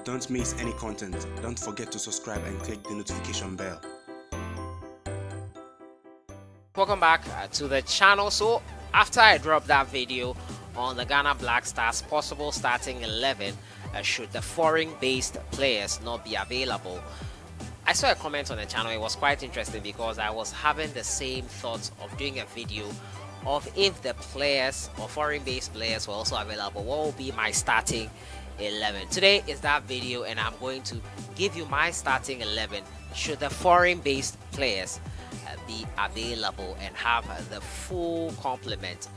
Don't miss any content. Don't forget to subscribe and click the notification bell. Welcome back to the channel. So after I dropped that video on the Ghana Black Stars possible starting 11 should the foreign based players not be available, I saw a comment on the channel. It was quite interesting because I was having the same thoughts of doing a video of if the players or foreign based players were also available, what will be my starting 11. Today is that video, and I'm going to give you my starting 11 should the foreign based players be available and have the full complement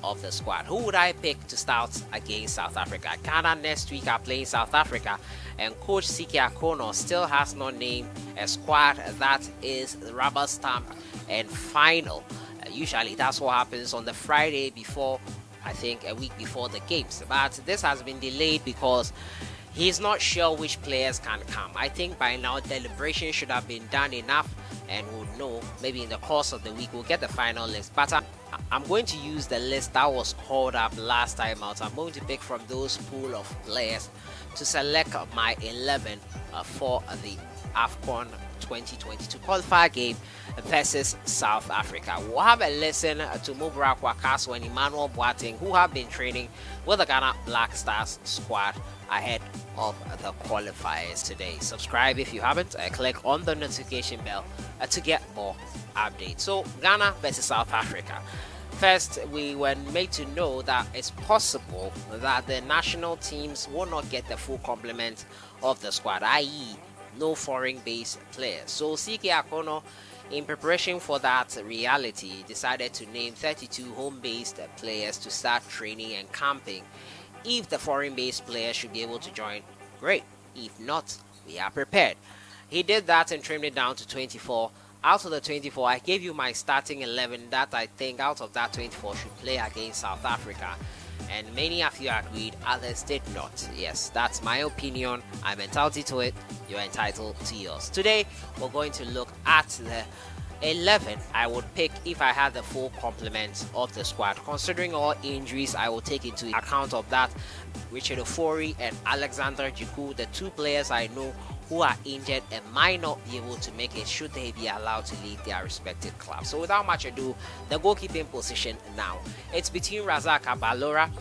of the squad. Who would I pick to start against South Africa? Ghana next week are playing South Africa, and coach Siki Akono still has not named a squad that is rubber stamp and final. Usually that's what happens on the Friday before, I think a week before the games, but this has been delayed because he's not sure which players can come. I think by now deliberation should have been done enough, and we'll know maybe in the course of the week we'll get the final list. But I'm going to use the list that was called up last time out. I'm going to pick from those pool of players to select my 11 for the Afcon 2022 qualifier game versus South Africa. We'll have a listen to Mubra Kwakaso and Emmanuel Boateng, who have been training with the Ghana Black Stars squad ahead of the qualifiers today. Subscribe if you haven't, click on the notification bell to get more updates. So Ghana versus South Africa. First, we were made to know that it's possible that the national teams will not get the full complement of the squad, i.e. no foreign based players. So Siki Akono, in preparation for that reality, decided to name 32 home-based players to start training and camping. If the foreign-based players should be able to join, great. If not, we are prepared. He did that and trimmed it down to 24. Out of the 24, I gave you my starting 11 that I think out of that 24 should play against South Africa. And many of you agreed, others did not. Yes, that's my opinion. I'm entitled to it. You're entitled to yours. Today, we're going to look at the 11 I would pick if I had the full complement of the squad. Considering all injuries, I will take into account of that Richard Ofori and Alexander Jiku, the two players I know who are injured and might not be able to make it should they be allowed to leave their respective clubs. So without much ado, the goalkeeping position now. It's between Razak Abalora,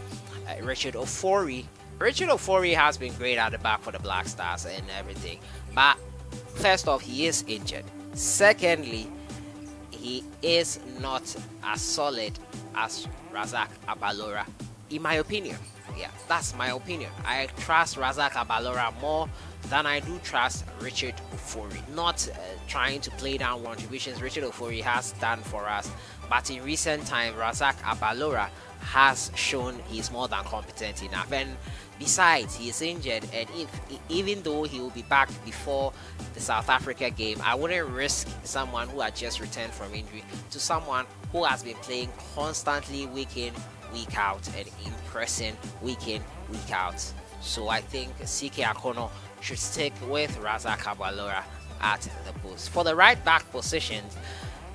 Richard Ofori. Richard Ofori has been great at the back for the Black Stars and everything, but first off, he is injured. Secondly, he is not as solid as Razak Abalora, in my opinion. Yeah, that's my opinion. I trust Razak Abalora more than I do trust Richard Ofori. Not trying to play down contributions Richard Ofori has done for us, but in recent time, Razak Abalora has shown he's more than competent enough. And besides, he is injured, and even though he will be back before the South Africa game, I wouldn't risk someone who had just returned from injury to someone who has been playing constantly week in, week out, and impressing week in, week out. So I think Siki Akono should stick with Razak Abalora at the post. For the right back positions,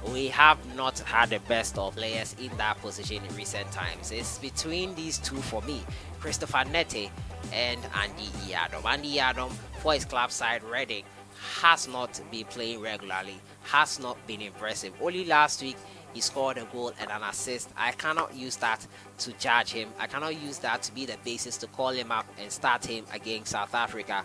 we have not had the best of players in that position in recent times. It's between these two for me, Christopher Nete and Andy Yadom. Andy Yadom, for his club side Reading, has not been playing regularly, has not been impressive. Only last week he scored a goal and an assist. I cannot use that to judge him. I cannot use that to be the basis to call him up and start him against South Africa.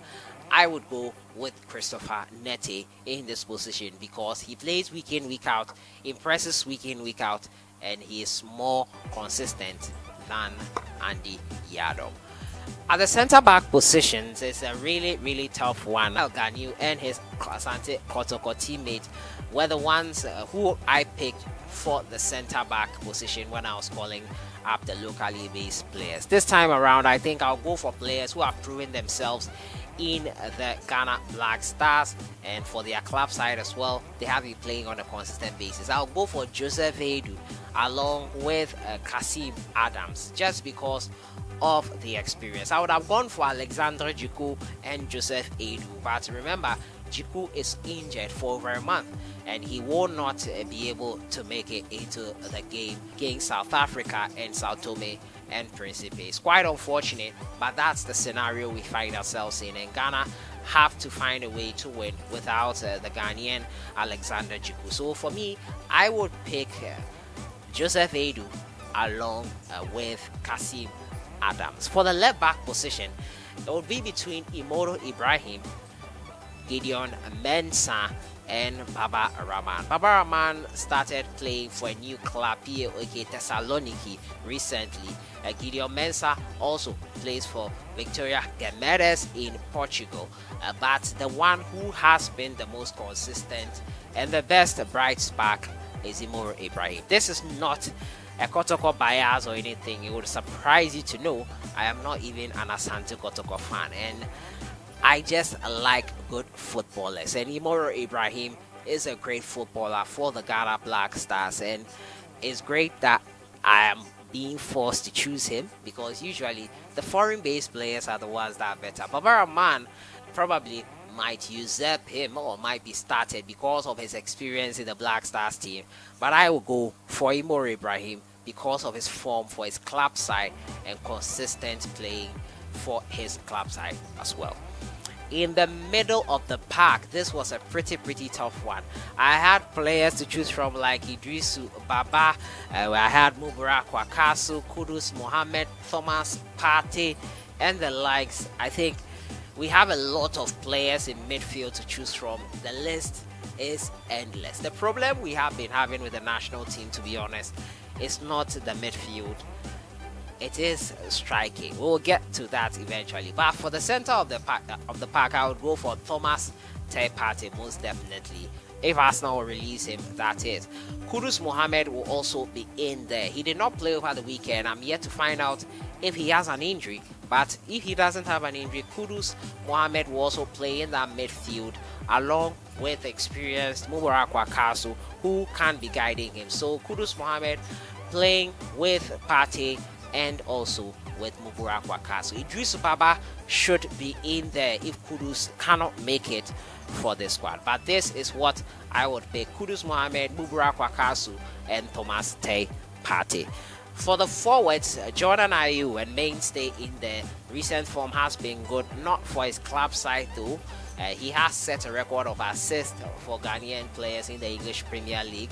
I would go with Christopher Nete in this position because he plays week in, week out, impresses week in, week out, and he is more consistent than Andy Yadom. At the centre-back positions, it's a really tough one. El Ganyu and his Asante Kotoko teammate were the ones who I picked for the centre-back position when I was calling up the locally based players. This time around, I think I'll go for players who have proven themselves in the Ghana Black Stars, and for their club side as well, they have been playing on a consistent basis. I'll go for Joseph Edu along with Kasim Adams just because of the experience. I would have gone for Alexander Jiku and Joseph Edu, but remember, Jiku is injured for over a month and he will not be able to make it into the game against South Africa and Sao Tome and Principe. It's quite unfortunate, but that's the scenario we find ourselves in, and Ghana have to find a way to win without the Ghanaian Alexander Djiku. So for me, I would pick Joseph Edu along with Kasim Adams. For the left back position, it would be between Imodo Ibrahim, Gideon Mensah, and Baba Rahman. Baba Rahman started playing for a new club, PAOK Thessaloniki, recently. Gideon Mensah also plays for Victoria Guimarães in Portugal. But the one who has been the most consistent and the best bright spark is Imodo Ibrahim. This is not a Kotoko bias or anything. It would surprise you to know I am not even an Asante Kotoko fan, and I just like good footballers, and Imodo Ibrahim is a great footballer for the Ghana Black Stars, and it's great that I am being forced to choose him, because usually the foreign-based players are the ones that are better. Baba Rahman probably might usurp him or might be started because of his experience in the Black Stars team, but I will go for Imodo Ibrahim because of his form for his club side and consistent playing for his club side as well. In the middle of the pack, this was a pretty tough one. I had players to choose from like Idrisu Baba, I had Mubarak Wakasu, Kudus Mohammed, Thomas Partey, and the likes. I think we have a lot of players in midfield to choose from. The list is endless. The problem we have been having with the national team, to be honest, is not the midfield. It is striking. We'll get to that eventually. But for the center of the pack, I would go for Thomas Partey most definitely. If Arsenal will release him, that is. Kudus Mohammed will also be in there. He did not play over the weekend. I'm yet to find out if he has an injury. But if he doesn't have an injury, Kudus Mohammed will also play in that midfield along with experienced Mubarak Wakasu, who can be guiding him. So Kudus Mohammed playing with Partey and also with Mubarak Wakasu. Idris Baba should be in there if Kudus cannot make it for the squad. But this is what I would pick: Kudus Mohammed, Mubarak Wakasu, and Thomas Partey. For the forwards, Jordan Ayew, and mainstay in the recent form, has been good. Not for his club side though. He has set a record of assists for Ghanaian players in the English Premier League,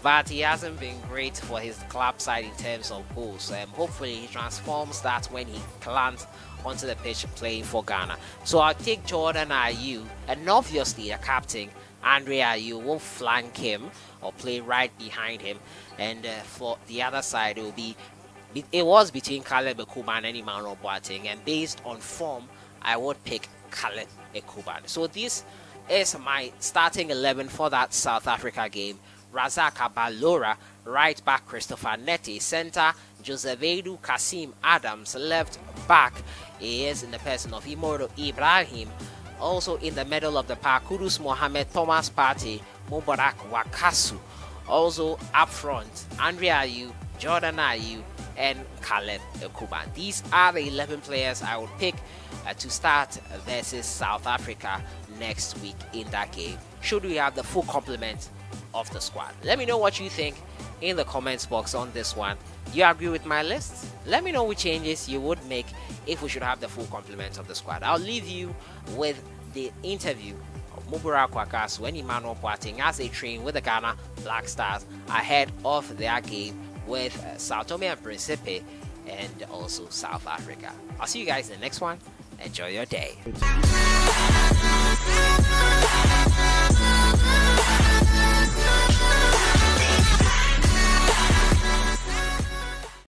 but he hasn't been great for his club side in terms of goals. Hopefully he transforms that when he lands onto the pitch playing for Ghana. So I'll take Jordan Ayew, and obviously the captain Andre Ayew will flank him or play right behind him. And for the other side, it was between Caleb Ekuban and Emmanuel Boateng, and based on form, I would pick Caleb Ekuban. So this is my starting 11 for that South Africa game. Razak Abalora, right back Christopher Neti, center Joseph Edu, Kasim Adams, left back is in the person of Imodo Ibrahim. Also in the middle of the pack, Kudus Mohammed, Thomas Partey, Mubarak Wakasu. Also up front, Andre Ayew, Jordan Ayew, and Caleb Ekuban. These are the 11 players I would pick to start versus South Africa next week in that game, should we have the full complement of the squad. Let me know what you think in the comments box on this one. Do you agree with my list? Let me know which changes you would make if we should have the full complement of the squad. I'll leave you with the interview of Mubarak Wakasu and Emmanuel Boateng as they train with the Ghana Black Stars ahead of their game with Sao Tome and Principe and also South Africa. I'll see you guys in the next one. Enjoy your day.